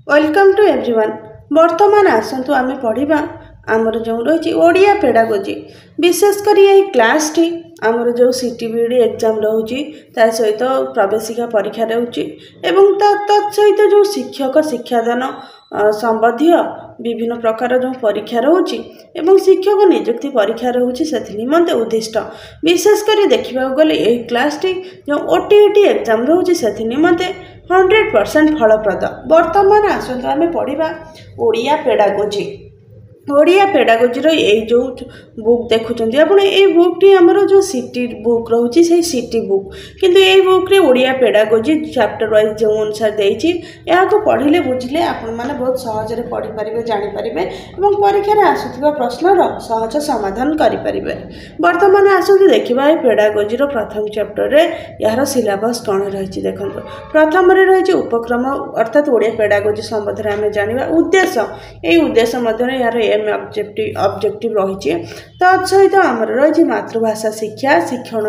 Welcome to everyone. वर्तमान आसतु आम पढ़ा आमर जो रही ओडिया पेडागोजी विशेषकर यही क्लास टी आमर जो सीटीबीडी एग्जाम रोचे ता सहित प्रवेशिका परीक्षा रोचे एवं तत्सहित जो शिक्षक शिक्षादान संबंधी विभिन्न प्रकार जो परीक्षा रोचे एवं शिक्षक नियुक्ति परीक्षा रोचे से निमंते उद्दिष्ट विशेषकर देखा गले यही क्लास टी जो ओटीईटी एग्जाम रोचे से निमंते 100% फलप्रद। वर्तमान आसतु आम पढ़ा ओडिया पेडागोजी ओडिया पेडागोजीर यही जो बुक देखुं आपड़ ये बुक टी आमर जो सिटी बुक रोचे से सिटी बुक किंतु ये बुक रे ओडिया पेडागोजी चैप्टर वाइज जो अनुसार देती को पढ़ले बुझे आपण मैंने बहुत सहज पढ़ी पारे जानीपारे और परीक्षा आसुवा प्रश्नर सहज समाधान करें। बर्तमान आसतु देखा ये पेडागोजीर प्रथम चैप्टर यार सिलेबस कौन रही देखो प्रथम रही उपक्रम अर्थात ओडिया पेडागोजी संबंध में आम जाना उद्देश्य यही उद्देश्य यार एम ऑब्जेक्टिव रही तत्सहित आमर रही मातृभाषा शिक्षा शिक्षण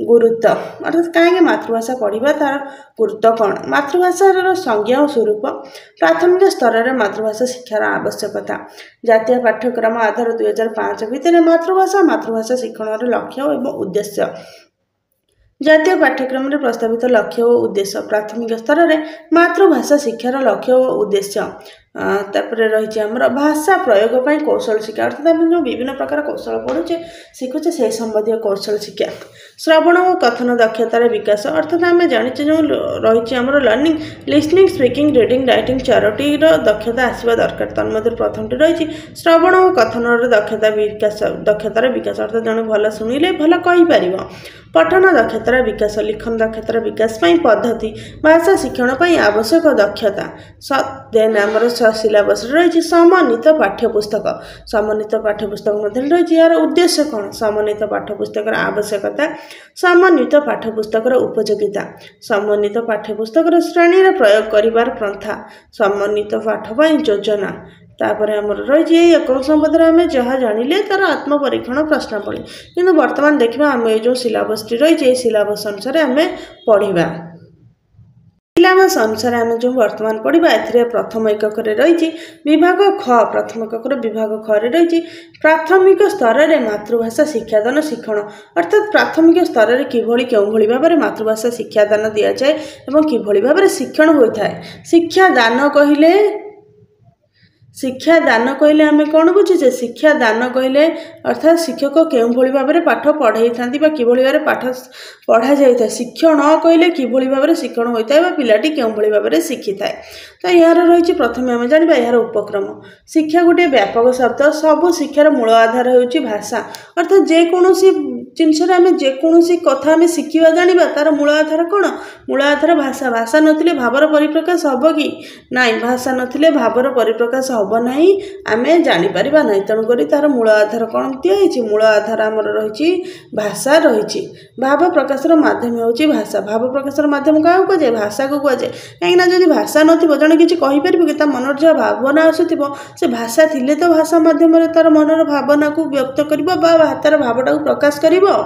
गुरुत्व अर्थात कहीं मातृभाषा पढ़ा तार गुरुत्व कौन मातृभाषार संज्ञा और स्वरूप प्राथमिक स्तर में मातृभाषा शिक्षार आवश्यकता जातीय पाठ्यक्रम आधार 2005 भितर मातृभाषा शिक्षण लक्ष्य और उद्देश्य जातीय पाठ्यक्रम में प्रस्तावित लक्ष्य और उद्देश्य प्राथमिक स्तर में मातृभाषा शिक्षार लक्ष्य और उद्देश्य तापर रही आमर भाषा प्रयोग पर कौशल शिक्षा अर्थात आम जो विभिन्न प्रकार कौशल पढ़ुचे शिखुचे से संबंधी कौशल शिक्षा श्रवण और कथन दक्षतार विकास अर्थात आम जाने जो रही आमर learning listening speaking reading writing Charoti दक्षता आसवा दरकार तन्मध्य प्रथम रही श्रवण और कथन दक्षतार विकास अर्थात जन भल शुणिले भल कहीपर पठन दक्षतार विकास लिखन दक्षतार विकास पद्धति भाषा शिक्षण आवश्यक दक्षता देन आमर सिलेबस रही समन्वित पाठ्यपुस्तक समन्वित पाठ्यपुस्तक मध्य रही यार उद्देश्य कौन समन्वित पाठ्यपुस्तक आवश्यकता समन्वित पाठ्यपुस्तक उपयोगिता समन्वित पाठ्यपुस्तक श्रेणी प्रयोग करिवार प्रथा समन्वित पाठ योजना तापर आमर रही एक संबंध में आम जहाँ जानिले तार आत्मपरीक्षण प्रश्नावली किंतु वर्तमान देखा आम ये जो सिलेबस टी रही सिलेबस अनुसार आम पढ़ा सिलेबस अनुसार आम जो वर्तमान पढ़ा ए प्रथम एकक रही विभाग ख प्रथम एकक विभाग ख रही प्राथमिक स्तर में मातृभाषा शिक्षादान शिक्षण अर्थात प्राथमिक स्तर में किभली केउं भली भाव में मातृभाषा शिक्षादान दि जाए और किभली भाव में शिक्षण होता है शिक्षादान कहले शिक्षा दान कहले आम कौन बुझे शिक्षा दान कहले अर्थात शिक्षक केउं भली भाव में पाठ पढ़ाई था किभली भाव पाठ पढ़ा जाए शिक्षण कहले किभली भाव में शिक्षण होता है पिलाटी केउं भली भाव में शिखी थाए तो यार रही प्रथम आम जाना यार उपक्रम शिक्षा गोटे व्यापक शब्द सबू शिक्षार मूल आधार होची भाषा अर्थात जेकोसी जिनस आम जेकोसी कथा आम शिखा जाना तार मूल आधार कौन मूल आधार भाषा भाषा नथिले भावर परिप्रकाश हम कि ना भाषा नथिले भावर परिप्रकाश हम ना आम जापर ना तेणुक तार मूल आधार कौन दिखाई मूल आधार आमर रही भाषा रही भाव प्रकाशर माध्यम होची भाषा भाव प्रकाशर माध्यम क्या कहुए भाषा को कहुए कहीं जब भाषा नथिबो जने किछि कहि परिबो कि ता मनर जो भावना आसुथिबो से भाषा थिले तो भाषा माध्यम तार मनर भावना को व्यक्त करिबो बा तार भावटा को प्रकाश करिबो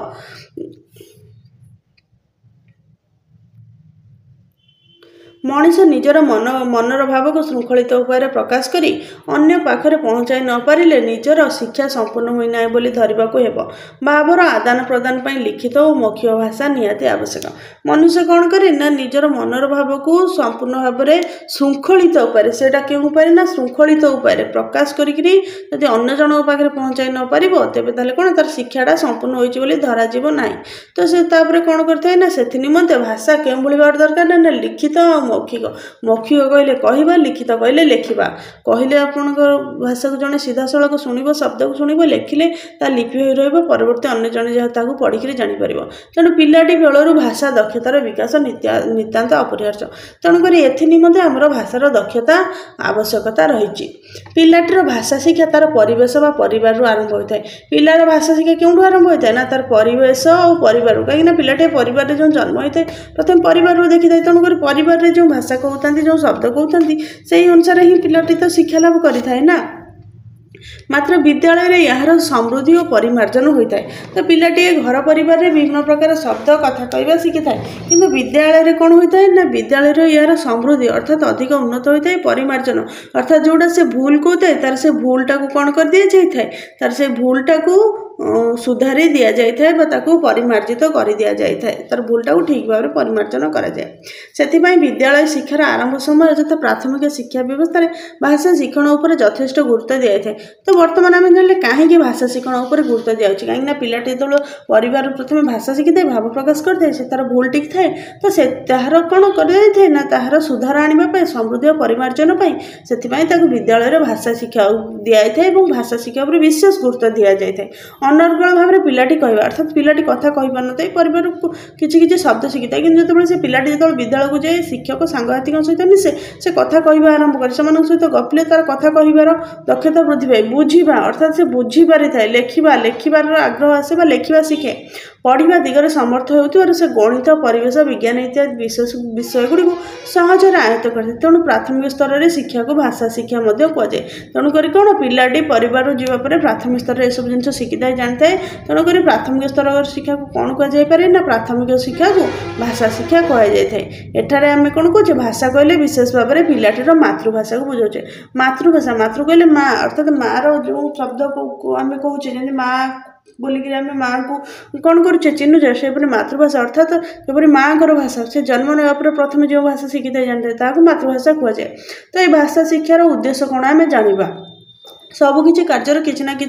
मनीष निजर मनर भाव को श्रृंखलित उपाय प्रकाश करी अन्य पाखरे पहुँचाई न पारिले निजर शिक्षा संपूर्ण होना बोली धरवा को हेब भावर आदान प्रदान पर लिखित और मौखिक भाषा निहाती आवश्यक मनुष्य कौन करे ना निजर मनर भाव को संपूर्ण भाव में श्रृंखलित उपाय से क्यों ना श्रृंखलित उपाय प्रकाश करी अन्य जन पाखे पहुँचाई न पार तेज ताले कौन तार शिक्षाटा संपूर्ण होली धराजीव ना तो से कौन करता ना से निमंते भाषा क्यों भाव दरकार ना लिखित मौखिक मौखिक कहले कहवा लिखित कहले लेखिबा कहले आपण भाषा को जड़े सीधा सड़क शुणव शब्द को शुणव लेखिले ता लिपि हो रवर्ती अन्य जड़े जहाँ पढ़ी जापर तेणु पिलाटी बेलू भाषा दक्षतार विकास नितांत अपरिहार्य तेणुक एनिमते आमर भाषार दक्षता आवश्यकता रही पिलाटीर भाषा शिक्षा तार परिवेश व परिवार आरंभ होता है पिलार भाषा शिक्षा क्यों आरंभ होता है ना तार परिवेश और परिवार कहीं पिलाटे परिवार जो जन्म होता है प्रथम परिवार देखी था तेणुक परिवार जो भाषा कहते जो शब्द कहते से अनुसार ही पिलाटी तो शिक्षा लाभ करें ना मात्र विद्यालय यार समृद्धि और परिमार्जन होता है। तो पिलाटी घर परिवार में विभिन्न प्रकार शब्द कथा कहवा शिखी था कि विद्यालय कौन होता है ना विद्यालय यार समृद्धि अर्थात अधिक उन्नत होता है परिमार्जन अर्थात जोड़ा से भूल कहता है तार से भूलटा को कौन कर दि जाए तार से भूलटा को सुधारी दि जाए परिमार्जित कर दि जाए तार भूलटा को ठीक भाव में परिमार्जन कराए। विद्यालय शिक्षार आरंभ समय तथा प्राथमिक शिक्षा व्यवस्था भाषा शिक्षण उपर यथेष्ट गुरुत्व दि जाए। तो बर्तमान आम जान कहीं भाषा शिक्षण उपर गुरुत्व दि जाए कहीं पिलाटी जो परिवार प्रथम भाषा शिखी था भाव प्रकाश करते से तार भूल टिक थाए तो से तार कौन कर ना तार सुधार आने समृद्धि और परिमार्जन से विद्यालय भाषा शिक्षा दि जाए और भाषा शिक्षा पर विशेष गुरुत्व दि जाए। अनर्गल भाव में पिलाटी कहवा अर्थात पिलाटी कथा कही पार न परिवार को किसी शब्द शिखी था कि जो से पिलाटी जो विद्यालय को जाए शिक्षक सांघातिक सहित मिसे से कथा कहवा आरंभ करे सहित गपिले तार कथा कहबार दक्षता वृद्धि पाए बुझा अर्थात से बुझी पारि था लेखिबार आग्रह आसे लेखा शिखे पढ़ा दिगरे समर्थ होती से गणित परिवेश विज्ञान इत्यादि विशेष विषय गुड़ी सहजरे आयत्त करते तेणु प्राथमिक स्तर में शिक्षा को भाषा शिक्षा कहुए तेणुक कौन पिलाटी परिवार जावापर प्राथमिक स्तर में सब जिन शिखी था जानी था तेणुक प्राथमिक स्तर शिक्षा को कौन कहुए ना प्राथमिक शिक्षा को भाषा शिक्षा कहुए। एठार आम कौन कहे भाषा कहले विशेष भाव में पिलाटीर मातृभाषा को बुझाऊे मातृभाषा मातृ कहले माँ अर्थात माँ जो शब्द को आम कहूचे जमी माँ बोलिक आम माँ को कौन करुचे चिन्हुचे से मातृभाषा अर्थात जपरी माँ को भाषा से जन्म ना प्रथम जो भाषा शिखी था जानी था मातृभाषा कहुए। तो ये भाषा शिक्षार उद्देश्य कौन आम जाना सबकि कार्यर किसी ना कि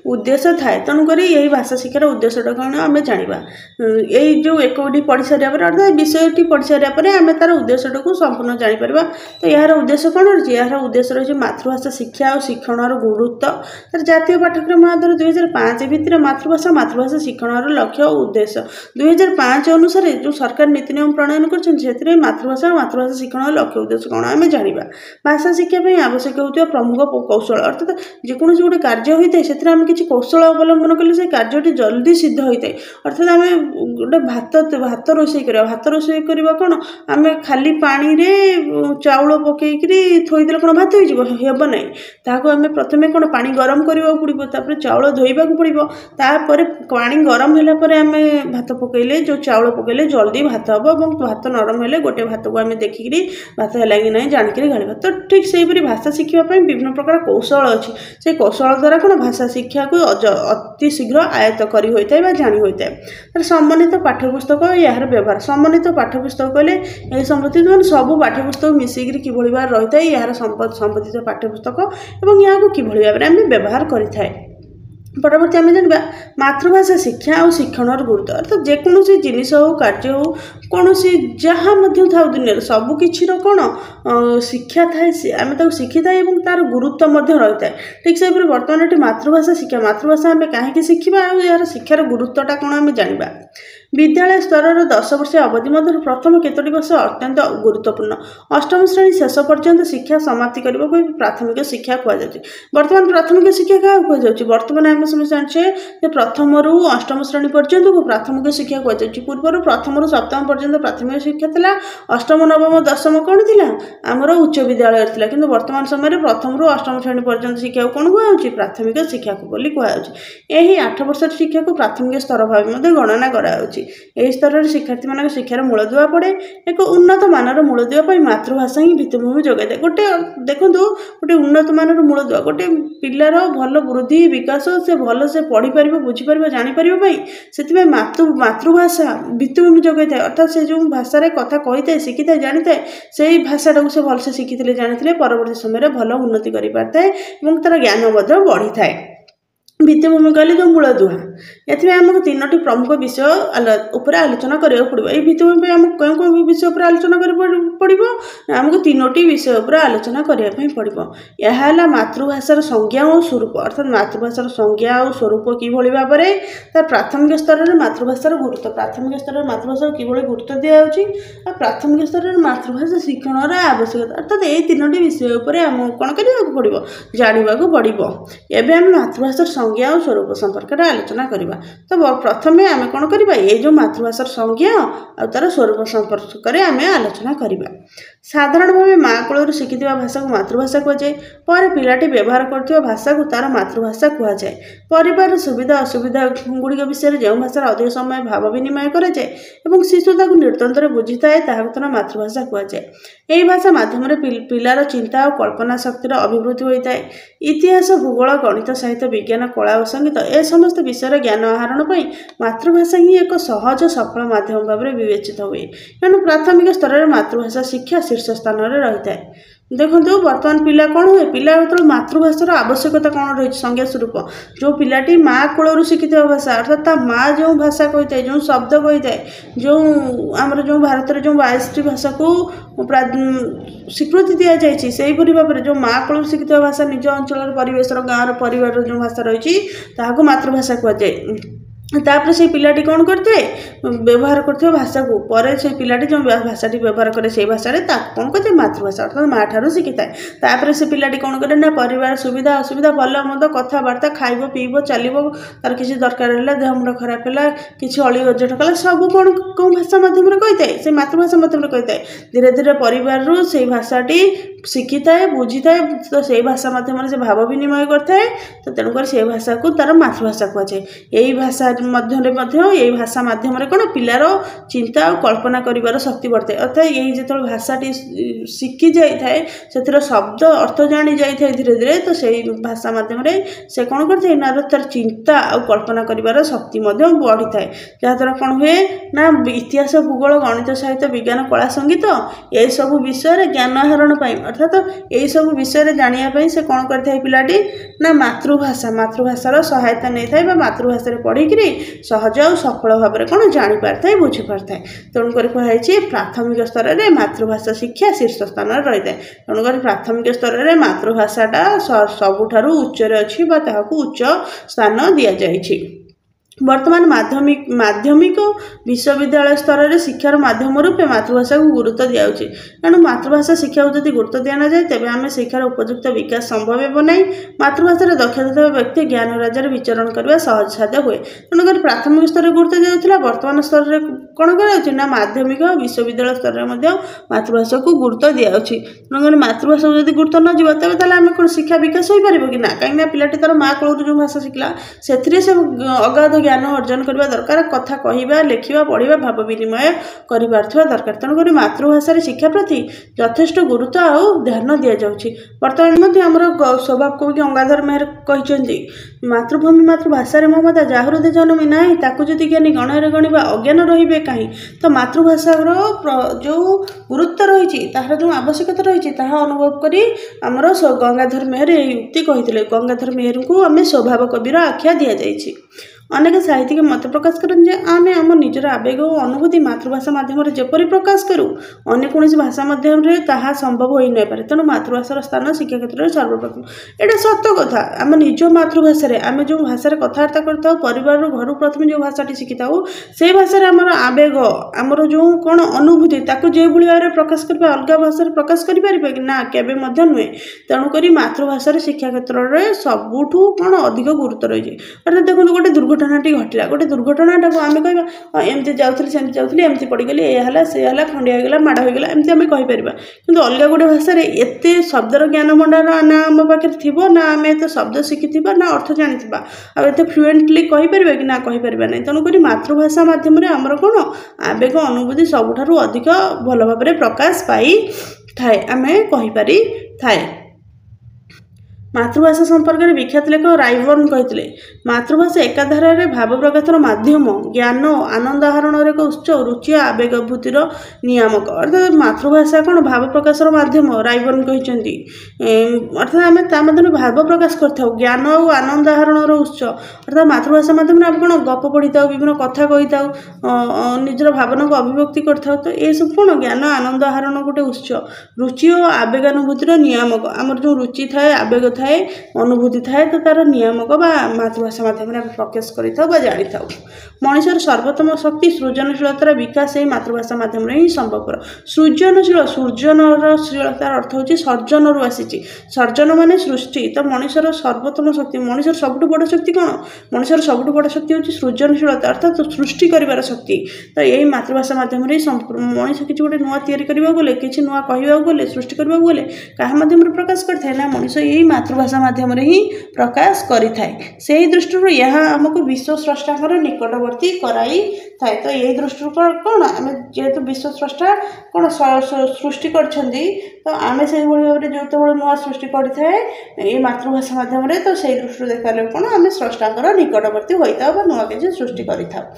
उद्देश्य थाए तेणुक यही भाषा शिक्षार उद्देश्यटा कौन आम जाना यही जो एकटी पढ़ी सारा अर्थात विषयटी पढ़ी सारा आम तार उद्देश्यटा को संपूर्ण जापर। तो यार उद्देश्य कौन रही यार उद्देश्य रही मातृभाषा शिक्षा और शिक्षण गुरुत्व तार जातीय पाठ्यक्रम आधार 2005 भितर मातृभाषा शिक्षण लक्ष्य और उद्देश्य 2005 अनुसार जो सरकार नीति नियम प्रणयन कर मातृभाषा शिक्षण लक्ष्य उद्देश्य कौन आम जाना भाषा शिक्षा आवश्यक होता प्रमुख कौशल अर्थात जेकोसी गोटे कार्य होता है से आम किसी कौशल अवलंबन कले से कार्यटी जल्दी सिद्ध होता है अर्थात आम गोटे भात रोषे कर भात रोषे करवा कौन आम खाली पानी रे चाउल पकईकरी थोदेले कौन भात हो ना ताकू आम प्रथम कौन पानी गरम करने पड़ो तापर चाउल धोइबा पड़ो तापर पानी गरम होगापर आम भात पकईले जो चाउल पकईले जल्दी भात हम और भात नरम हेले गोटे भात को आम देखिकी भात है कि ना जानिक गाड़ा। तो ठीक से भाषा शिखापी विभिन्न प्रकार कौशल अच्छी से कौशल द्वारा कौन भाषा शिक्षा को अति शीघ्र आयत्त करी होता है जानी होता है। सम्मानित पाठ्यपुस्तक यार व्यवहार सम्मानित पाठ्यपुस्तक कहले यह संबंधित मैंने सब पाठ्यपुस्तक मिसिकी किभली भाव रही है यार संबंधित पाठ्यपुस्तक और यहाँ को किभली भाव में आम व्यवहार करें। परवर्ती आम जाना मातृभाषा शिक्षा और शिक्षण गुरुत्व अर्थात जेकोसी जिनिस हो कार्य हो कौन जहाँ था दुनिया सबकि कौन शिक्षा थाए आम शिखी था और तार गुरुत्व रही है। ठीक से बर्तमान ये मातृभाषा शिक्षा मातृभाषा आम कहीं शिखा और यार शिक्षार गुरुत्वटा कौन आम जाना विद्यालय स्तर 10 वर्ष अवधि मध्य प्रथम केतोटी वर्ष अत्यंत गुरुत्वपूर्ण अष्टम श्रेणी शेष पर्यंत शिक्षा समाप्ति करने को प्राथमिक शिक्षा कहुए। बर्तमान प्राथमिक शिक्षा क्या कहुए बर्तमान आम सब जाने प्रथम रु अष्टम श्रेणी पर्यंत को प्राथमिक शिक्षा कहुए पूर्व प्रथम रु सप्तम पर्यंत प्राथमिक शिक्षा था अष्टम नवम दशम कौन थी आमर उच्च विद्यालय थी कि बर्तमान समय प्रथम रु अष्टम श्रेणी पर्यंत शिक्षा कौन कहुए प्राथमिक शिक्षा को कहुए। 8 वर्ष शिक्षा को प्राथमिक स्तर भाव गणना कराऊँच यही स्तर शिक्षार्थी मान शिक्षार मूलदुआ पड़े एक उन्नत मानर मूलदुआ मातृभाषा ही भित्तिभूमि जगै गोटे देखो गोटे उन्नत मानर मूलदुआ गोटे पिलार भल वृद्धि विकास से भल से पढ़ी पार बुझीपार जापर से मातृभाषा भित्तिभूमि जगै था अर्थात से जो भाषा कथा कही था शिखी था जानी था से भाषाटा को से भलसे शिखी जानी परवर्ती समय भल उन्नति कर पारे और तार ज्ञान बढ़ी था। भित्तिभूमि कहले जो मूलदुआ ये आमको 3टी प्रमुख विषय उपर आलोचना करा पड़ो ये भित्तिभूमि आमको कौन कौन विषय उपर आलोचना पड़ो आमको 3टी विषय उपर आलोचना करने पड़ो। यह मातृभाषार संज्ञा और स्वरूप अर्थात मातृभाषार संज्ञा और स्वरूप किभली भाव में तार प्राथमिक स्तर में मातृभाषार गुरुत्व प्राथमिक स्तर में मातृभाषा किभली गुरुत्व दिखाई प्राथमिक स्तर में मातृभाषा शिक्षण आवश्यकता अर्थात ये 3टी विषय उपर आमको कौन करने पड़ो जानवा पड़ो। एवं आम मातृभाषार संज्ञा और स्वरूप संपर्क आलोचना करवा। तो प्रथम आम कौन करवा ये जो मातृभाषार संज्ञा और तार स्वरूप संपर्क आम आलोचना करवा। साधारण भाव माँ कोलू शिखिथिबा भाषा को मातृभाषा कहुए। पर पिलाटी व्यवहार करथिबा भाषा को तार मातृभाषा कहुए। परिवार सुविधा असुविधा गुड़िक विषय जो भाषा अधिक समय भाव विनिमय कराए और शिशु ताकू निर्तंत्र बुझी थाए तार मातृभाषा कहुए। यही भाषा माध्यम पिलार चिंता और कल्पना शक्तिर अभिवृद्धि होता है। इतिहास भूगोल गणित साहित्य विज्ञान कला और संगीत ए समस्त विषय ज्ञान आहरण पर मातृभाषा ही एक सहज सफल माध्यम भाव में विवेचित हुए। तेणु प्राथमिक स्तर में मातृभाषा शिक्षा शीर्ष स्थान में रही है। देखो बर्तमान पिला कौन हुए पिला जो मातृभाषार आवश्यकता कौन रही संज्ञा स्वरूप जो पिलाटी माँ कोलू शिखिथिबा भाषा अर्थात माँ जो भाषा कही है जो शब्द कही है जो आमर जो भारत में जो 22टी भाषा को स्वीकृति दि जाइए से भाव में जो माँ कोलू शिखिथिबा भाषा निज अंचल परिवेश गाँव परिवार जो भाषा रही मातृभाषा कहुए। तापर से पिलाटी कौन करते व्यवहार करते भाषा को पर से पिलाटी जो भाषाटी व्यवहार करे से भाषा कौन करते मातृभाषा अर्थात माँ ठारू शिखि थाए। तापर से पिलाटी कौन करे ना परिवार सुविधा असुविधा भल मंद कथबार्ता खाइब पीब चलो तार किसी दरकार है देह मुंड खराब है किसी अली अजट कला सब कौन कौन भाषा मध्यम कही थाए से मातृभाषा मध्यम कही थाए। धीरे धीरे परिवार रू से भाषाटी शिखि थाए बुझी थाए तो से भाषा मध्यम से भाव विनिमय करता तो तेणुकर से भाषा को तार मातृभाषा कहुए। यही भाषा यही भाषा माध्यम कौन पिलार चिंता और कल्पना कर शक्ति बढ़े अर्थात यही जो भाषाटी शिखि जाए से शब्द अर्थ जानी जाए धीरे धीरे तो से भाषा माध्यम से कौन करते ना तार चिंता और कल्पना कर शक्ति बढ़ी थाए जहाँद्वारा कौन हुए ना इतिहास भूगोल गणित साहित्य विज्ञान कला संगीत ये सब विषय ज्ञान आहरण अर्थात यही सब विषय जानापी से कौन करता है पिलाटी ना मातृभाषार सहायता नहीं था मातृभाषा पढ़िक सहज और सफल भाव में कौन जापार है बुझी पार है। तेणुक कहुई प्राथमिक स्तर में मातृभाषा शिक्षा शीर्ष स्थान में रही है। तेणुक प्राथमिक स्तर में मातृभाषाटा सबुठार उच्च अच्छी उच्च स्थान दि जाइए। वर्तमान माध्यमिक विश्वविद्यालय स्तर में शिक्षार माध्यम रूपे मातृभाषा को गुरुत्व दिया तेणु मातृभाषा शिक्षा को जब गुरुत्व दिया जाए तेज आम शिक्षार उपयुक्त विकास संभव हो ना। मातृभाषा दक्षता व्यक्ति ज्ञान राज्य विचरण करने सहज साध्य हुए। तेणुक प्राथमिक स्तर में गुरुत्व दिया वर्तमान स्तर में कौन कर माध्यमिक विश्वविद्यालय स्तर में मातृभाषा को गुरुत्व दिया तेणुक मातृभाषा को जब गुरुत्व न जीव तेज आम कौन शिक्षा विकास हो पार कि ना कहीं पिलाटी तार माँ कोलू जो भाषा शिखला से अगाध ज्ञान अर्जन करने दरकार कथा कहवा लिखा पढ़ा भाव विनिमय कर दरकार। तेणुक मातृभाषा शिक्षा प्रति यथेष्ट गुरुत्व और ध्यान दि जाऊँगी। बर्तमान आमर स्वभाव कवि गंगाधर मेहर कहते मातृभूमि मातृभाषा ममता जाहृदे जन्मी ना ताकू जदि ज्ञानी गणरे गणवा अज्ञान रे कहीं तो मातृभाषार जो गुरुत्व रही तार जो आवश्यकता रही अनुभव करी आमर गंगाधर मेहर ये उक्ति कहते। गंगाधर मेहर को आम स्वभाव कविर आख्या दि जाइए। अनेक साहित्यिक मत प्रकाश करते आम आम निजर आवेग और अनुभूति मातृभाषा माध्यम जपरी प्रकाश करूँ अन्य कौन भाषा माध्यम ताहा संभव हो नहीं पारे। तेणु मातृभाषार स्थान शिक्षा क्षेत्र में सर्वप्रथम एटा सत्य कथा। आम निज मातृभाषा आम जो भाषा कथबार्ता करता परिवार घर प्रथम जो भाषाटी शिखि था से भाषा आमर आवेग आमर जो कौन अनुभूति ताकू जो भाव में प्रकाश करें अलग भाषा प्रकाश करें कि ना केवे नुहे। तेणुक मातृभाषार शिक्षा क्षेत्र में सबुठू कौन अधिक गुरुत्व रही है। देखो गोटे दुर्घटनाटी घटला गोटे दुर्घटनाटा को आम कह एमती जाऊँगी सेमती जाऊँगी एमती पड़गली ये से खंडिया होगा माड़ होगा एमती आम कहीपर कि अलग गोटे भाषा एत शब्दर ज्ञान भंडार ना आम पाखे थी ना आम एत शब्द शिखि ना अर्थ जानी आते फ्लुएंटली कहीपर कि ना कहीपर ना। तेणुक मातृभाषा माध्यम आमर कौन आवेग अनुभूति सबुठारु अधिक भल भाव में प्रकाश पाई थाए आम कहीपारि थाए। मातृभाषा संपर्क में विख्यात लेखक रायबर्न कहते मातृभाषा एकाधार भाव प्रकाशर माध्यम ज्ञान आनंद आहरण एक उत्स रुचि आवेगभूतिर नियामक अर्थात मातृभाषा कौन भाव प्रकाशर माध्यम रायबर्न कहते अर्थात आम ताद भाव प्रकाश कर ज्ञान और आनंद आहरण उत्स अर्थात मातृभाषा माध्यम आम कौन गप पढ़ी था विभिन्न कथा कही था निजर भावना को अभिव्यक्ति कर ये सब कौन ज्ञान आनंद आहरण गोटे उत्स रुचि और आवेगानुभूतिर नियामक आमर जो रुचि थाए आवेग थाए अनुभूति थाए तो तार नियामक बा मातृभाषा माध्यम प्रकाश करिथाउ मनुष्यर सर्वोत्तम शक्ति सृजनशीलतार विकास यही मातृभाषा माध्यम ही संभवपर सृजनशीलतार अर्थ होची सर्जन रु आसी सर्जन माने सृष्टि तो मनुष्यर सर्वोत्तम शक्ति मनुष्यर सबुठ बड़ शक्ति कौन मनुष्यर सबुठ बड़ शक्ति होची सृजनशीलता अर्थात सृष्टि करिवार शक्ति तो यही मातृभाषा माध्यम मनुष्य किसी गोटे नुआ तैयारी करबा गले किसी नुआ कहबा गले सृष्टि करबा गले कहा माध्यम प्रकाश करथाय ना मनुष्य यही मातृभाषा माध्यम ही प्रकाश करिथाय से दृष्टि यह आमको विश्व स्रष्टांकर निकटवर्ती कराई थाए तो यही दृष्टि कौन आम जेहेतु विश्व स्रष्टा कौन सृष्टि करछंदी तो आम से भाव में जो नुआ सृष्टि करे मातृभाषा माध्यम तो से दृष्टि देखा कौन आम स्रष्टांकर निकटवर्ती होता नुआ किसी सृष्टि करिथा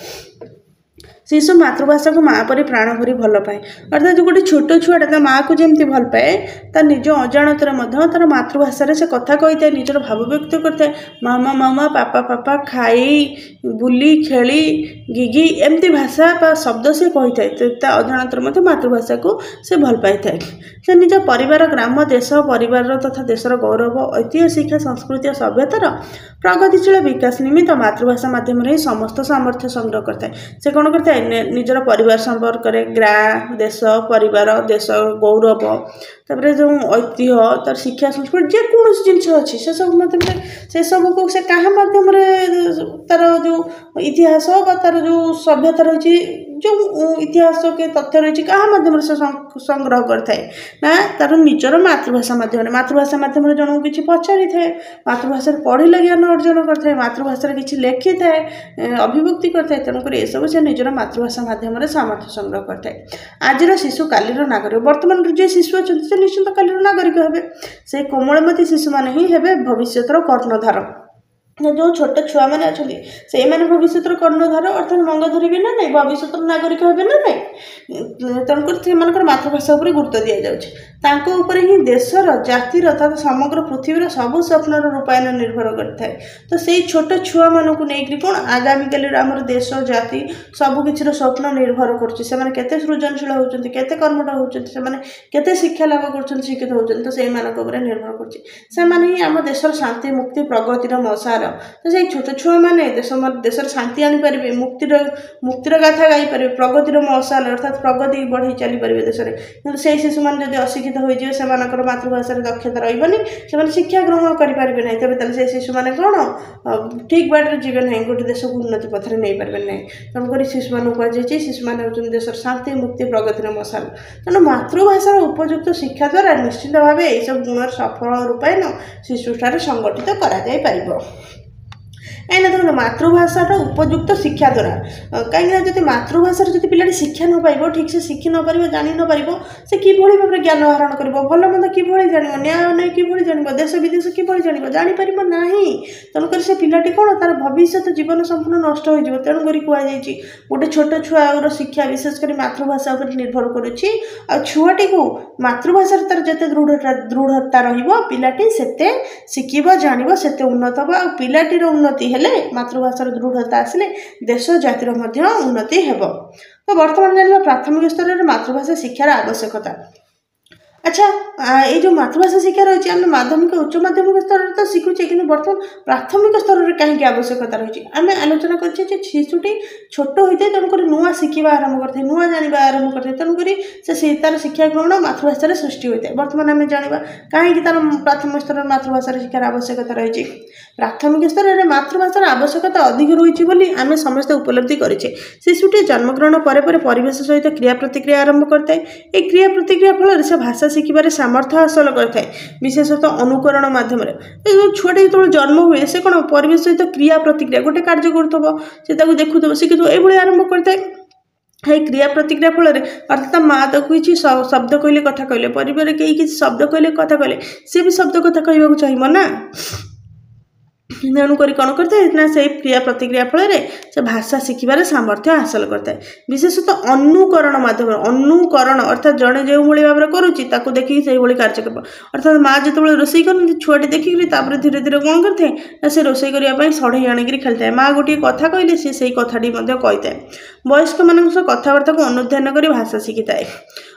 शिशु मातृभाषा को माँ परी प्राण भरी भल पाए अर्थात जो गोटे छोट छुआटा ता माँ को जमी भल पाए ता निज अजाणत तार मातृभाषा से कथा कही था निजर भाव व्यक्त करता है मामा मामा पापा पापा खाई बुली खेली गिगी एमती भाषा शब्द से कही था अजाणत मातृभाषा को से भल पाई था से निज परिवार ग्राम देश परिवार तथा देशर गौरव ऐतिह्य शिक्षा संस्कृति और सभ्यतार प्रगतिशील विकास निमित्त मातृभाषा माध्यम ही समस्त सामर्थ्य संग्रह करता है से कौन करता है निजर परिवार संपर्क गाँ देश परिवार देश गौरव तापर जो ऐतिह्य तार शिक्षा संस्कृति जेकोसी जिनस अच्छी से सब माध्यम से सब को से क्या माध्यम तार जो इतिहास तार जो सभ्यता रही जो इतिहास के तथ्य रही क्या माध्यम से संग्रह करता है ना तार निजर मातृभाषा माध्यम जन किसी पचारि थाए मातृभाषा पढ़िले ज्ञान अर्जन करता मातृभाषा किसी लेखि थाए अभिव्यक्ति करता है तेणुक सब से निजर मातृभाषा माध्यम सामर्थ्य संग्रह करता है आज शिशु कालीर नागरिक वर्तमान जो शिशु अच्छा से निश्चित कालीर नागरिक हे से कोमलमती शिशु मैंने ही हे भविष्यर कर्णधार जो छोट छुआ मैंने अच्छा से भविष्य कर्णधार अर्थात मंग धरवे ना ना भविष्य नागरिक हे ना ना तेणुक मातृभाषा उपर गुरुत्व दि जाऊँगी ही देशर जातिर तथा समग्र पृथ्वीर सबू स्वप्नर रूपायन निर्भर करता है तो से छोट छुआ मानक नहीं कौन आगामी काल आम देश जाति सबकि स्वप्न निर्भर कर सृजनशील होती केते कर्मठ होते शिक्षा लाभ कर शिक्षित होती तो से निर्भर कर आम देशर शांति मुक्ति प्रगतिर मशाल तो से छोट छुआ मैंने देशर शांति आनीपारे मुक्तिर गाथा गाई पारे प्रगतिर मशाल अर्थात प्रगति बढ़ी चली पारे देश में कि से शिशु मैंने अशिक्षित हो से मातृभाषा दक्षता रही से शिक्षा ग्रहण करेंगे ना तेज से शिशु मैंने कौन ठीक बाटे जीवे ना गोटे देश को उन्नति पथर नहीं पारे ना तेणुक शिशु मान कहुई शिशु मैंने होती देशर शांति मुक्ति प्रगतिर मशाल तेणु मातृभाषार उपयुक्त शिक्षा द्वारा निश्चित भाव यह गुणर सफल रूपायन शिशुठार संगठित कर कहीं देखो मातृभाषार उपयुक्त शिक्षा द्वारा कहीं मातृभाषा जो पिला शिक्षा न पाइब ठीक से शिखि न पार जानी न पार से कि भाव में ज्ञान आहरण कर भल मंद कि जान न्याय अन्याय कि जान देश विदेश कि जान जापर ना तेणुक से पिलाटी कौन तार भविष्य जीवन संपूर्ण नष्ट हो तेणुक कहुई गोटे छोट छुआर शिक्षा विशेषकर मातृभाषा पर निर्भर करुच्ची छुआटी को मातृभाषा तार जिते दृढ़ता रही सेते शिखब जान से उन्नत हम आ पिलाटीर उन्नति हेले मातृभाषार दृढ़ता आसिले देश जातिर उन्नति हेब तो वर्तमान जाना प्राथमिक स्तर में मातृभाषा शिक्षार आवश्यकता अच्छा ये जो मातृभाषा शिक्षा रही है माध्यमिक उच्च माध्यमिक स्तर में तो शिखुचे कि बर्तमान प्राथमिक स्तर में कहीं आवश्यकता रही आम आलोचना कर शिशुटी छोट होता है तेणुक नुआ शिखा आरंभ करते नुआ जानवा आरंभ करते तेणुक से तार शिक्षा ग्रहण मातृभाषा सृष्टि होता है बर्तमान आम जाना कहीं तार प्राथमिक स्तर में मातृभाषा शिक्षार आवश्यकता रही प्राथमिक स्तर में मातृभाषार आवश्यकता अधिक रही आम समस्ते उपलब्धि करे शिशुटी जन्मग्रहण पर परिवेश सहित क्रिया प्रतिक्रिया आरंभ करता है ये क्रिया प्रतिक्रिया फल से भाषा शिखबार सामर्थ्य हासिल करता है विशेषतः अनुकरण माध्यम छुआटे जो जन्म हुए से कौन परिवेश सहित क्रिया प्रतिक्रिया गोटे कार्य कर देखुव शिखुव ये आरंभ करता है क्रिया प्रतिक्रिया फल अर्थात माँ तो किसी शब्द कहले कथा कहले परिवार कई शब्द कहले कथा कहले सी भी शब्द कथा कहवाक चाहिए ना तेणुक कौन करता है ना से क्रिया प्रतिक्रिया फल से भाषा शिखबार सामर्थ्य हासिल करता है विशेषतः अनुकरण माध्यम अनुकरण अर्थात जड़े जो भाव में करुच्ची देखिए से कार्य कर अर्थात माँ जो रोषे कर छुआटी देखिक धीरे धीरे कौन करते हैं से रोषे करने सढ़े आणिक खेलता है माँ गोटे कथा कहले सी से कथाटी कही था वयस्क मान कथबार्ता को अनुध्यान कर भाषा शिखी थाए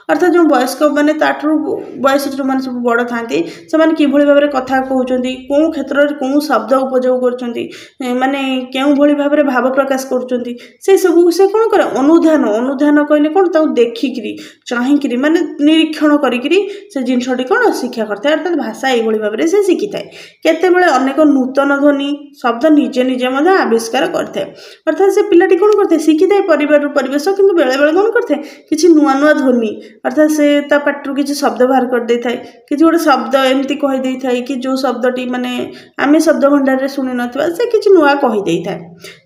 अर्थात जो वयस्क मैंने बयस जो मैंने सब बड़ था से किभली भाव में कथा कहते कौ क्षेत्र में कौ शब्द उपयोग कर माने क्यों भली भाव में भाव प्रकाश कर सब से कौन करे अनुधान अनुधान कहले कौन ताऊ देखिकी चाहिकी माने निरीक्षण करी से जिनटी कौन शिक्षा करता है अर्थात भाषा यही भाव में से शिखी थाए केतेबेले अनेक नूतन ध्वनि शब्द निजे निजे आविष्कार करते अर्थात से पिलाटी कौन करते शिखी थाए परिवार परिवेश किंतु बेले बेले कौन करते किसी नुआ नुआ ध्वनि अर्थात से पाटरू किसी शब्द बाहर कर दे थाए किसी गोटे शब्द एमती कहीदे थाए कि जो शब्दटी माने आम शब्द भंडार में शुणी ना से किसी नुआ कहीदे थाए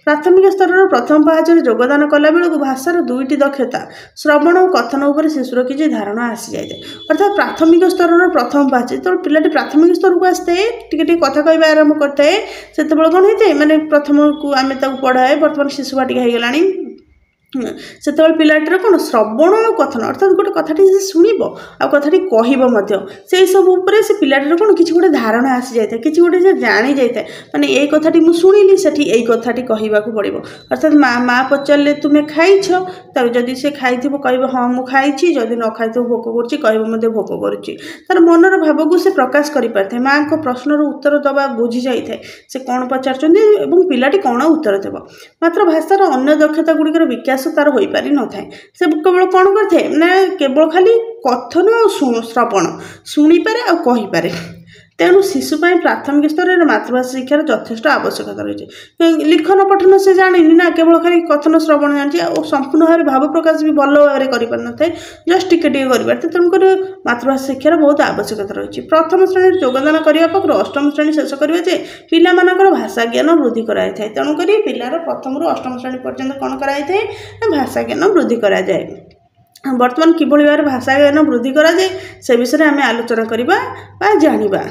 प्राथमिक स्तर प्रथम पाहाचर योगदान कला बेलू भाषार दुईटी दक्षता श्रवण और कथन उपर शिशुर किसी धारणा आसी जाए अर्थात प्राथमिक स्तर प्रथम पाहाच जो पिलाटी प्राथमिक स्तर को आसता है टी कथा कह आरंभ करता है से कौन होता है माने प्रथम को आम पढ़ाए बर्तमान शिशु बाटिका हो गलानी से पिलाटीर कौन श्रवण और कथन अर्थात गोटे कथाटी से शुणव आ कथाटी कह से सब से पिलाटीर कौन किसी गोटे धारणा आसी जाए किसी गोटे से जानी जाए माने ये कथाटी मुझे शुणिली से यही कथाटी कहवाक पड़ो अर्थात माँ पचारे तुम्हें खाइछ जदि से खाई कह हाँ मुझे जदि न खाई भोक कर भोक कर मनर भाव को से प्रकाश कर माँ को प्रश्नर उत्तर दबा बुझी जाए से कौन पचार पिलाटी कौन उत्तर देव मात्र भाषार अन्य दक्षता गुड़िकर विकास तार हो पारि न थाए से केवल कौन करते ना केवल खाली कथन और श्रवण शुणी पारे आ कहि पारे तेणु शिशुपाई प्राथमिक स्तर में मातृभाषा शिक्षार यथेष्ट आवश्यकता रही लिखन पठन से जानी ना केवल खाली कथन श्रवण जानी और संपूर्ण भाव भाव प्रकाश भी भल भाव में कर जस्ट टिके कर तेणुक मातृभाषा शिक्षार बहुत आवश्यकता रही प्रथम श्रेणी योगदान करने पाखु अष्टम श्रेणी शेष करेंगे पिलामानकर भाषा ज्ञान वृद्धि कराई थाए तेणुक पिलार प्रथम रू अष्टम श्रेणी पर्यंत कौन कराई थाए भाषा ज्ञान वृद्धि कराए बर्तमान किभली भाव भाषा ज्ञान वृद्धि कराए से विषय में आलोचना करवा जानिबा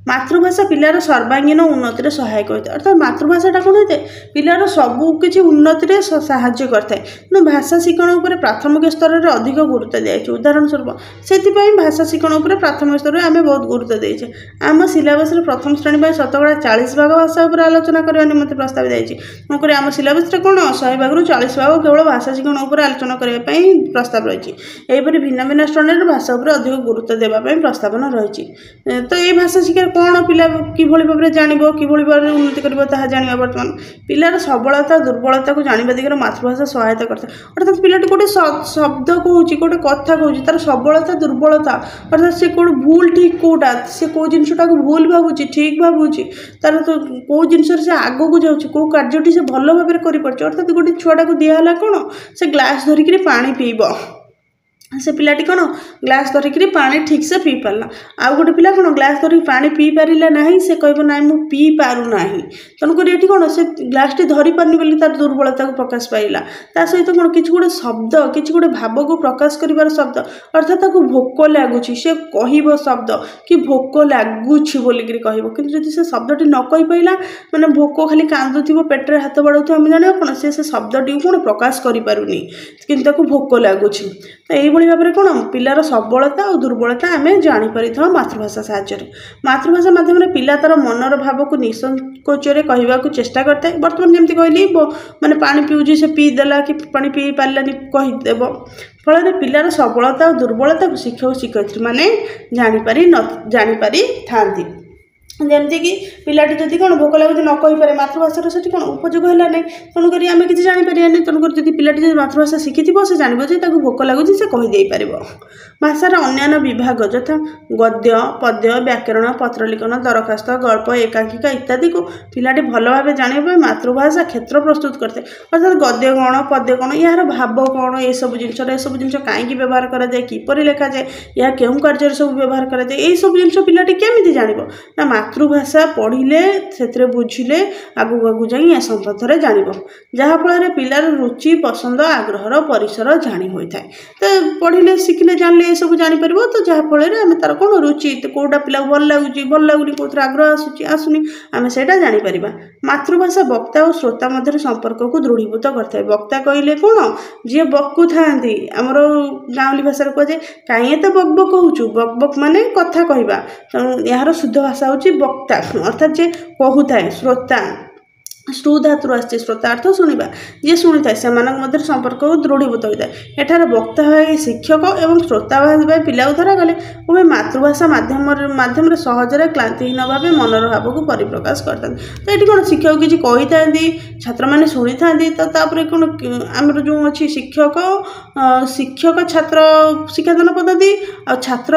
मातृभाषा पिलार सर्वांगीन उन्नति सहायक होता है अर्थात मातृभाषाटा कौन होता है पिलार सबकि उन्नति साहाय्य करता है भाषा शिक्षण उपर प्राथमिक स्तर में अधिक गुरुत्व दिखाई उदाहरण स्वरूप से भाषा शिक्षण उपर प्राथमिक स्तर में आम बहुत गुरुत्व देचे आम सिलेबस प्रथम श्रेणी में 40% भाषा उपर आलोचना करने निमंते प्रस्ताव दिखाई तेणुक आम सिलेबस कौन 100 भाग 40 भाग केवल भाषा शिक्षण उपर आलोचना करने प्रस्ताव रही यहीपरि भिन्न भिन्न श्रेणी भाषा उपर अधिक गुरुत्व देवाई प्रस्तावन रही तो ये भाषा शिक्षा कौन पिला किभली भाव में जान किभली भाव में उन्नति कर जाना बर्तमान पिलार सबलता दुर्बलता को जाना दिगरे मातृभाषा सहायता करता है अर्थात पिलाटी गोटे शब्द कहूँ गोटे कथा कहूँ तार सबलता दुर्बलता अर्थात से कौन भूल ठीक कौटा से कौ जिनटा को भूल भावुची ठीक भावुची तार तो कौ जिन से आग को जाऊँगी कौ कार्यटी से भल भाव में कर अर्थात गोटे छुआटा को दिहला कौन से ग्लास धरिकी पानी पीब से पिलाटी कौन ग्लास धरिकी पानी ठीक से पी पारा आउ गोटे पिला कौन ग्लास धरिक पानी पी पारा ना से कह ना मु पी पारूना तेणुक ये कौन से ग्लास टी धरी पारनी बोली तार दुर्बलता को प्रकाश पाइला ता सहित कौन कि गोटे शब्द कि गोटे भाव को प्रकाश कर शब्द अर्थात भोक लगुच से कह शब्द कि भोक लगुच बोलिकी कह कि से शब्दटी न कही पाइला मैंने भोक खाली कांदुव पेट्रे हाथ बढ़ाऊ आम जाना कौन से शब्दटी कौन प्रकाश करें कि भोक लगुच तो यही भाव में कौन पिलार सबलता और दुर्बलता आम जापर मातृभाषा साहाय्य मातृभाषा मध्यम पिला तार मनर भाव को निसंकोचरे कहवा चेष्टा करता है बर्तमान जमी कहली मैंने पानी पीऊँ से पीदेला कि पानी पी पारानी कहीदेव फल पिलार सबलता और दुर्बलता को शिक्षक शिक्षयित्री मैंने जापारी था जमती कि पिलाटी जदि कौन भोक लगुच न कहीपे मातृभाषार से कौन उपयोग है ना तेणुक आम किसी जापर तेणुक जब पिलाटी मातृभाषा शिखी से जानव भोक लगुच से कहीदे पार भाषार अन्य विभाग यथा गद्य पद्य व्याकरण पत्र लिखन दरखास्त गल्प एकांकिका इत्यादि को पिलाटी भल भाव जानापी मातृभाषा क्षेत्र प्रस्तुत करते अर्थात गद्य कौन पद्य कौन यार भाव कौन ये सब जिन कहीं व्यवहार कराए किपर लिखा जाए या क्यों कार्य सब व्यवहार कराए यही सब जिन पिलाटी केमी जान ना मातृभाषा पढ़िले से बुझिले आगू आगू जा ए संबंध जान जहाँफल पिलार रुचि पसंद आग्रहर परिसर जाणी होता है तो पढ़िले शिखिले जानले ये सब जापर तो जहाँफल आम तार कौन रुचि कौटा पिला भल लगुनि कौन आग्रह आसुनी आम से जापर मातृभाषा वक्ता और श्रोता मध्य संपर्क को दृढ़ीभूत करता है वक्ता कहले कौन जी बक्कु था आमर गाँवली भाषा कहुए कहीं एत बक बक कहूँ बक बक माने कथा कहवा तेणु यार शुद्ध भाषा हूँ वक्ता अर्थात जे कहू थाए श्रोता ଷ୍ଟୁ ଧାତୁରୁ ଆସିଛି ଶ୍ରୋତାର୍ଥ ଶୁଣିବା। ଯିଏ ଶୁଣିଥାଏ ସେମାନଙ୍କ ମଧ୍ୟରେ ସମ୍ପର୍କକୁ ଦୃଢ଼ୀଭୂତ ହୋଇଥାଏ। ଏଠାରେ ବକ୍ତା ଭାବେ ଶିକ୍ଷକ ଏବଂ ଶ୍ରୋତା ଭାବେ ପିଲାକୁ ଧରାଗଲେ ଉଭୟ ମାତୃଭାଷା ମାଧ୍ୟମରେ ସହଜରେ କ୍ଲାନ୍ତିହୀନ ଭାବେ ମନର ଭାବକୁ ପରିପ୍ରକାଶ କରିଥାନ୍ତି। ତ ଏଠି କ'ଣ ଶିକ୍ଷକ କିଛି କହିଥାନ୍ତି, ଛାତ୍ରମାନେ ଶୁଣିଥାନ୍ତି। ତ ତାପରେ କ'ଣ ଆମର ଯେଉଁ ଅଛି ଶିକ୍ଷକ ଛାତ୍ର ଶିକ୍ଷାଦାନ ପଦ୍ଧତି, ଆଉ ଛାତ୍ର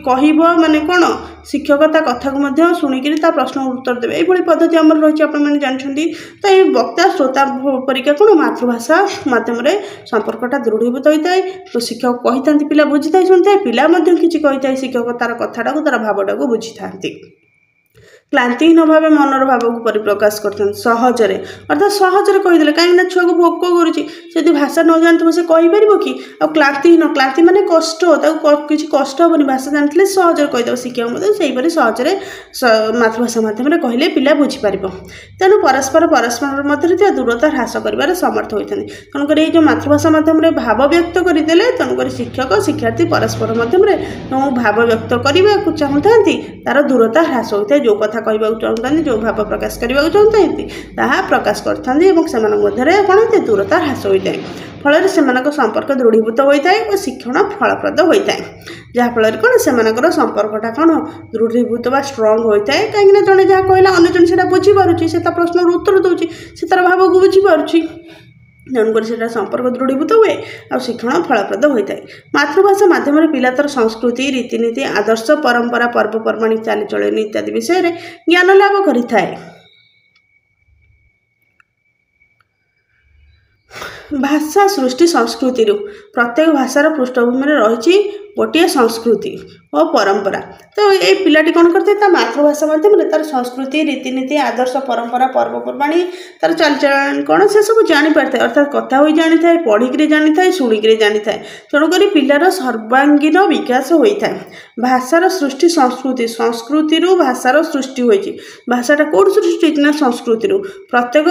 କହିବ ମାନେ କ'ଣ ଶିକ୍ଷକ ତା କଥାକୁ ମଧ୍ୟ ଶୁଣିକିରି ତା ପ୍ରଶ୍ନର ଉତ୍ତର ଦେବେ, ଏଇଭଳି ପଦ୍ଧତି ଆମର ରହିଛି, ଆପଣମାନେ ଜାଣିଛନ୍ତି। ତ ଏଇ ବକ୍ତା ଶ୍ରୋତା ପରୀକ୍ଷା କ'ଣ ମାତୃଭାଷା ମାଧ୍ୟମରେ ସମ୍ପର୍କଟା ଦୃଢ଼ୀଭୂତ ହୋଇଥାଏ। ତ ଶିକ୍ଷକ କହିଥାନ୍ତି, ପିଲା ବୁଝିଥାଏ ଶୁଣିଥାଏ, ପିଲା ମଧ୍ୟ କିଛି କହିଥାଏ, ଶିକ୍ଷକ ତାର କଥାଟାକୁ ତାର ଭାବଟାକୁ ବୁଝିଥାନ୍ତି। କ୍ଲାନ୍ତିହୀନ ଭାବେ ମନର ଭାବକୁ ପରିପ୍ରକାଶ କରିଥାନ୍ତି ସହଜରେ, ଅର୍ଥାତ୍ ସହଜରେ କହିଦେଲେ, କାହିଁକିନା ଛୁଆକୁ ଭୋକ କରୁଛି, ଯଦି ଭାଷା ନ ଜାଣିଥିବ ସେ କହିପାରିବ କି? ଆଉ କ୍ଲାନ୍ତି ମାନେ କଷ୍ଟ, ତାକୁ କିଛି କଷ୍ଟ ହେବନି, ଭାଷା ଜାଣିଥିଲେ ସହଜରେ କହିଦେବ। ଶିକ୍ଷକ ମଧ୍ୟ ସେହିପରି ସହଜରେ ମାତୃଭାଷା ମାଧ୍ୟମରେ କହିଲେ ପିଲା ବୁଝିପାରିବ। ତେଣୁ ପରସ୍ପର ମଧ୍ୟରେ ଥିବା ଦୂରତା ହ୍ରାସ କରିବାରେ ସମର୍ଥ ହୋଇଥାନ୍ତି। ତେଣୁକରି ଏଇ ଯେଉଁ ମାତୃଭାଷା ମାଧ୍ୟମରେ ଭାବ ବ୍ୟକ୍ତ କରିଦେଲେ, ତେଣୁକରି ଶିକ୍ଷକ ଶିକ୍ଷାର୍ଥୀ ପରସ୍ପର ମାଧ୍ୟମରେ ଯେଉଁ ଭାବ ବ୍ୟକ୍ତ କରିବାକୁ ଚାହୁଁଥାନ୍ତି ତାର ଦୂରତା ହ୍ରାସ ହୋଇଥାଏ। ଯେଉଁ କଥା କହିବାକୁ ଚାହୁଁଥାନ୍ତି, ଯେଉଁ ଭାବ ପ୍ରକାଶ କରିବାକୁ ଚାହୁଁଥାନ୍ତି ତାହା ପ୍ରକାଶ କରିଥାନ୍ତି ଏବଂ ସେମାନଙ୍କ ମଧ୍ୟରେ କ'ଣ ହୋଇଥାଏ, ଦୂରତା ହ୍ରାସ ହୋଇଥାଏ। ଫଳରେ ସେମାନଙ୍କ ସମ୍ପର୍କ ଦୃଢ଼ୀଭୂତ ହୋଇଥାଏ ଓ ଶିକ୍ଷଣ ଫଳପ୍ରଦ ହୋଇଥାଏ। ଯାହାଫଳରେ କ'ଣ ସେମାନଙ୍କର ସମ୍ପର୍କଟା କ'ଣ ଦୃଢ଼ୀଭୂତ ବା ଷ୍ଟ୍ରଙ୍ଗ ହୋଇଥାଏ। କାହିଁକିନା ଜଣେ ଯାହା କହିଲା ଅନ୍ୟ ଜଣେ ସେଇଟା ବୁଝିପାରୁଛି, ସେ ତା ପ୍ରଶ୍ନର ଉତ୍ତର ଦେଉଛି, ସେ ତାର ଭାବକୁ ବୁଝିପାରୁଛି। ତେଣୁକରି ସେଇଟା ସମ୍ପର୍କ ଦୃଢ଼ୀଭୂତ ହୁଏ ଆଉ ଶିକ୍ଷଣ ଫଳପ୍ରଦ ହୋଇଥାଏ। ମାତୃଭାଷା ମାଧ୍ୟମରେ ପିଲା ତାର ସଂସ୍କୃତି, ରୀତିନୀତି, ଆଦର୍ଶ, ପରମ୍ପରା, ପର୍ବପର୍ବାଣୀ, ଚାଲିଚଳଣି ଇତ୍ୟାଦି ବିଷୟରେ ଜ୍ଞାନ ଲାଭ କରିଥାଏ। ଭାଷା ସୃଷ୍ଟି ସଂସ୍କୃତିରୁ ପ୍ରତ୍ୟେକ ଭାଷାର ପୃଷ୍ଠଭୂମିରେ ରହିଛି ଗୋଟିଏ ସଂସ୍କୃତି ଓ ପରମ୍ପରା। ତ ଏଇ ପିଲାଟି କ'ଣ କରିଥାଏ, ତା ମାତୃଭାଷା ମାଧ୍ୟମରେ ତାର ସଂସ୍କୃତି, ରୀତିନୀତି, ଆଦର୍ଶ, ପରମ୍ପରା, ପର୍ବପର୍ବାଣୀ, ତାର ଚାଲିଚଳଣି କ'ଣ ସେସବୁ ଜାଣିପାରିଥାଏ। ଅର୍ଥାତ୍ କଥା ହୋଇ ଜାଣିଥାଏ, ପଢ଼ିକିରି ଜାଣିଥାଏ, ଶୁଣିକିରି ଜାଣିଥାଏ। ତେଣୁକରି ପିଲାର ସର୍ବାଙ୍ଗୀନ ବିକାଶ ହୋଇଥାଏ। ଭାଷାର ସୃଷ୍ଟି ସଂସ୍କୃତିରୁ ଭାଷାର ସୃଷ୍ଟି ହୋଇଛି। ଭାଷାଟା କେଉଁଠୁ ସୃଷ୍ଟି ହୋଇଛି ନା ସଂସ୍କୃତିରୁ। ପ୍ରତ୍ୟେକ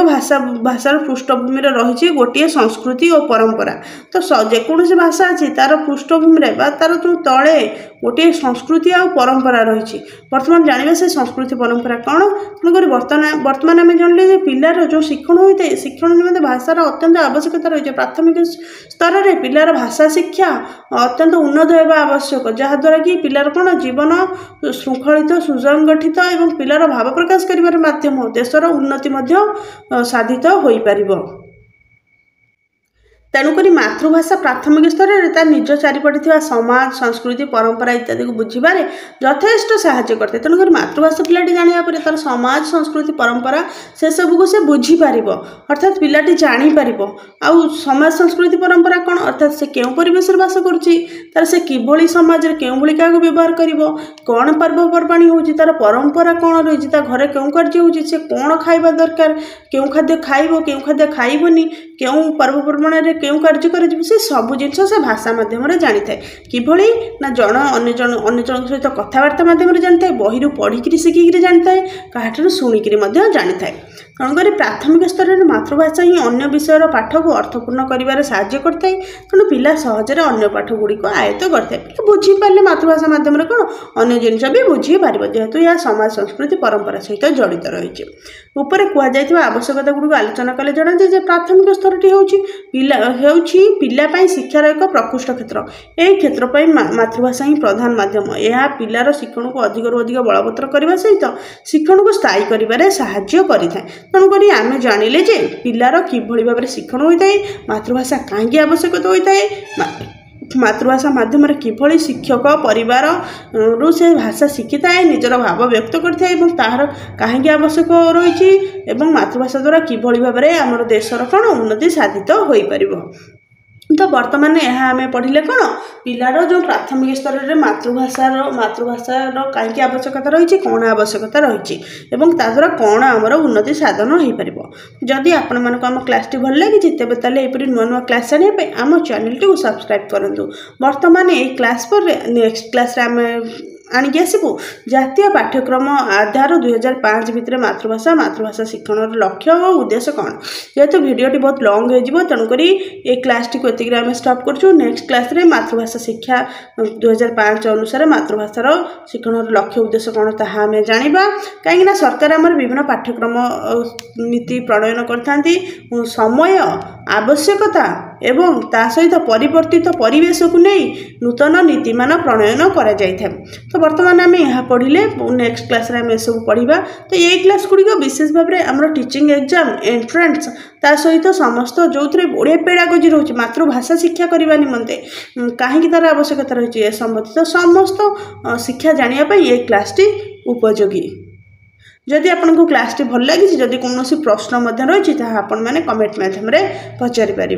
ଭାଷାର ପୃଷ୍ଠଭୂମିରେ ରହିଛି ଗୋଟିଏ ସଂସ୍କୃତି ଓ ପରମ୍ପରା। ତ ଯେକୌଣସି ଭାଷା ଅଛି ତାର ପୃଷ୍ଠଭୂମିରେ ବା ତାର ଯେଉଁ ତଳେ ଗୋଟିଏ ସଂସ୍କୃତି ଆଉ ପରମ୍ପରା ରହିଛି। ବର୍ତ୍ତମାନ ଜାଣିବା ସେ ସଂସ୍କୃତି ପରମ୍ପରା କ'ଣ। ତେଣୁକରି ବର୍ତ୍ତମାନ ଆମେ ଜାଣିଲେ ଯେ ପିଲାର ଯେଉଁ ଶିକ୍ଷଣ ହୋଇଥାଏ, ଶିକ୍ଷଣ ନିମନ୍ତେ ଭାଷାର ଅତ୍ୟନ୍ତ ଆବଶ୍ୟକତା ରହିଛି। ପ୍ରାଥମିକ ସ୍ତରରେ ପିଲାର ଭାଷା ଶିକ୍ଷା ଅତ୍ୟନ୍ତ ଉନ୍ନତ ହେବା ଆବଶ୍ୟକ, ଯାହାଦ୍ୱାରା କି ପିଲାର କ'ଣ ଜୀବନ ଶୃଙ୍ଖଳିତ, ସୁସଂଗଠିତ ଏବଂ ପିଲାର ଭାବ ପ୍ରକାଶ କରିବାର ମାଧ୍ୟମ ଦେଶର ଉନ୍ନତି ମଧ୍ୟ ସାଧିତ ହୋଇପାରିବ। ତେଣୁକରି ମାତୃଭାଷା ପ୍ରାଥମିକ ସ୍ତରରେ ତା ନିଜ ଚାରିପଟେ ଥିବା ସମାଜ, ସଂସ୍କୃତି, ପରମ୍ପରା ଇତ୍ୟାଦିକୁ ବୁଝିବାରେ ଯଥେଷ୍ଟ ସାହାଯ୍ୟ କରିଥାଏ। ତେଣୁକରି ମାତୃଭାଷା ପିଲାଟି ଜାଣିବା ପରେ ତାର ସମାଜ, ସଂସ୍କୃତି, ପରମ୍ପରା ସେସବୁକୁ ସେ ବୁଝିପାରିବ, ଅର୍ଥାତ୍ ପିଲାଟି ଜାଣିପାରିବ। ଆଉ ସମାଜ, ସଂସ୍କୃତି, ପରମ୍ପରା କ'ଣ, ଅର୍ଥାତ୍ ସେ କେଉଁ ପରିବେଶରେ ବାସ କରୁଛି, ତାର ସେ କିଭଳି ସମାଜରେ କେଉଁଭଳି କାହାକୁ ବ୍ୟବହାର କରିବ, କ'ଣ ପର୍ବପର୍ବାଣୀ ହେଉଛି, ତାର ପରମ୍ପରା କ'ଣ ରହିଛି, ତା ଘରେ କେଉଁ କାର୍ଯ୍ୟ ହେଉଛି, ସେ କ'ଣ ଖାଇବା ଦରକାର, କେଉଁ ଖାଦ୍ୟ ଖାଇବ, କେଉଁ ଖାଦ୍ୟ ଖାଇବନି, କେଉଁ ପର୍ବପର୍ବାଣୀରେ କେଉଁ କାର୍ଯ୍ୟ କରାଯିବ, ସେ ସବୁ ଜିନିଷ ସେ ଭାଷା ମାଧ୍ୟମରେ ଜାଣିଥାଏ। କିଭଳି ନା ଅନ୍ୟ ଜଣଙ୍କ ସହିତ କଥାବାର୍ତ୍ତା ମାଧ୍ୟମରେ ଜାଣିଥାଏ, ବହିରୁ ପଢ଼ିକିରି ଶିଖିକିରି ଜାଣିଥାଏ, କାହାଠାରୁ ଶୁଣିକିରି ମଧ୍ୟ ଜାଣିଥାଏ। ତେଣୁକରି ପ୍ରାଥମିକ ସ୍ତରରେ ମାତୃଭାଷା ହିଁ ଅନ୍ୟ ବିଷୟର ପାଠକୁ ଅର୍ଥପୂର୍ଣ୍ଣ କରିବାରେ ସାହାଯ୍ୟ କରିଥାଏ। ତେଣୁ ପିଲା ସହଜରେ ଅନ୍ୟ ପାଠ ଗୁଡ଼ିକ ଆୟତ୍ତ କରିଥାଏ। ପିଲା ବୁଝିପାରିଲେ ମାତୃଭାଷା ମାଧ୍ୟମରେ କ'ଣ ଅନ୍ୟ ଜିନିଷ ବି ବୁଝିପାରିବ, ଯେହେତୁ ଏହା ସମାଜ, ସଂସ୍କୃତି, ପରମ୍ପରା ସହିତ ଜଡ଼ିତ ରହିଛି। ଉପରେ କୁହାଯାଇଥିବା ଆବଶ୍ୟକତା ଗୁଡ଼ିକୁ ଆଲୋଚନା କଲେ ଜଣାଯାଏ ଯେ ପ୍ରାଥମିକ ସ୍ତରଟି ହେଉଛି ପିଲା ପାଇଁ ଶିକ୍ଷାର ଏକ ପ୍ରକୃଷ୍ଟ କ୍ଷେତ୍ର। ଏହି କ୍ଷେତ୍ର ପାଇଁ ମାତୃଭାଷା ହିଁ ପ୍ରଧାନ ମାଧ୍ୟମ। ଏହା ପିଲାର ଶିକ୍ଷଣକୁ ଅଧିକରୁ ଅଧିକ ବଳବତ୍ତର କରିବା ସହିତ ଶିକ୍ଷଣକୁ ସ୍ଥାୟୀ କରିବାରେ ସାହାଯ୍ୟ କରିଥାଏ। ତେଣୁକରି ଆମେ ଜାଣିଲେ ଯେ ପିଲାର କିଭଳି ଭାବରେ ଶିକ୍ଷଣ ହୋଇଥାଏ, ମାତୃଭାଷା କାହିଁକି ଆବଶ୍ୟକତା ହୋଇଥାଏ, ମାତୃଭାଷା ମାଧ୍ୟମରେ କିଭଳି ଶିକ୍ଷକ ପରିବାରରୁ ସେ ଭାଷା ଶିଖିଥାଏ, ନିଜର ଭାବ ବ୍ୟକ୍ତ କରିଥାଏ ଏବଂ ତାହାର କାହିଁକି ଆବଶ୍ୟକ ରହିଛି ଏବଂ ମାତୃଭାଷା ଦ୍ୱାରା କିଭଳି ଭାବରେ ଆମର ଦେଶର କ'ଣ ଉନ୍ନତି ସାଧିତ ହୋଇପାରିବ। ତ ବର୍ତ୍ତମାନ ଏହା ଆମେ ପଢ଼ିଲେ କ'ଣ ପିଲାର ଯେଉଁ ପ୍ରାଥମିକ ସ୍ତରରେ ମାତୃଭାଷାର କାହିଁକି ଆବଶ୍ୟକତା ରହିଛି, କ'ଣ ଆବଶ୍ୟକତା ରହିଛି ଏବଂ ତାଦ୍ୱାରା କ'ଣ ଆମର ଉନ୍ନତି ସାଧନ ହୋଇପାରିବ। ଯଦି ଆପଣମାନଙ୍କୁ ଆମ କ୍ଲାସ୍ଟି ଭଲ ଲାଗିଛି ତେବେ ତାହେଲେ ଏପରି ନୂଆ ନୂଆ କ୍ଲାସ୍ ଜାଣିବା ପାଇଁ ଆମ ଚ୍ୟାନେଲଟିକୁ ସବସ୍କ୍ରାଇବ୍ କରନ୍ତୁ। ବର୍ତ୍ତମାନ ଏହି କ୍ଲାସ୍ ପରେ ନେକ୍ସଟ କ୍ଲାସ୍ରେ ଆମେ आणिकी आसबू जातीय पाठ्यक्रम आधार 2005 भितर मातृभाषा शिक्षण लक्ष्य और उद्देश्य कौन जेहेतु भिडटी बहुत लंग हो तेणुक ये क्लास टी को आम स्टॉप करूँ नेक्स्ट क्लास रे मातृभाषा शिक्षा 2005 अनुसार मातृभाषार शिक्षण लक्ष्य उद्देश्य कौन ताहा आम जाना कहीं सरकार आमर विभिन्न पाठ्यक्रम नीति प्रणयन करथांती समय आवश्यकता एवं ता सहित परिवर्तित परिवेश को नहीं नूतन नीतिमान प्रणयन करा जायଥାଏ। तो बर्तमान आम यहाँ पढ़िले नेक्स्ट क्लास रे आम सब पढ़ा तो ये क्लास गुड़िक विशेष भाव में आमर टीचिंग एग्जाम एंट्रेंस ता सहित समस्त जो ओडिया पेडागोजी रोचे मातृभाषा शिक्षा करने निमंते कहीं तार आवश्यकता रही है संबंधित समस्त शिक्षा जानापी ये क्लास टी उपयोगी। जदि आपको क्लास टी भल लगी जदि कौन प्रश्न रही है आपण मैंने कमेंट माध्यम पचारि पारे।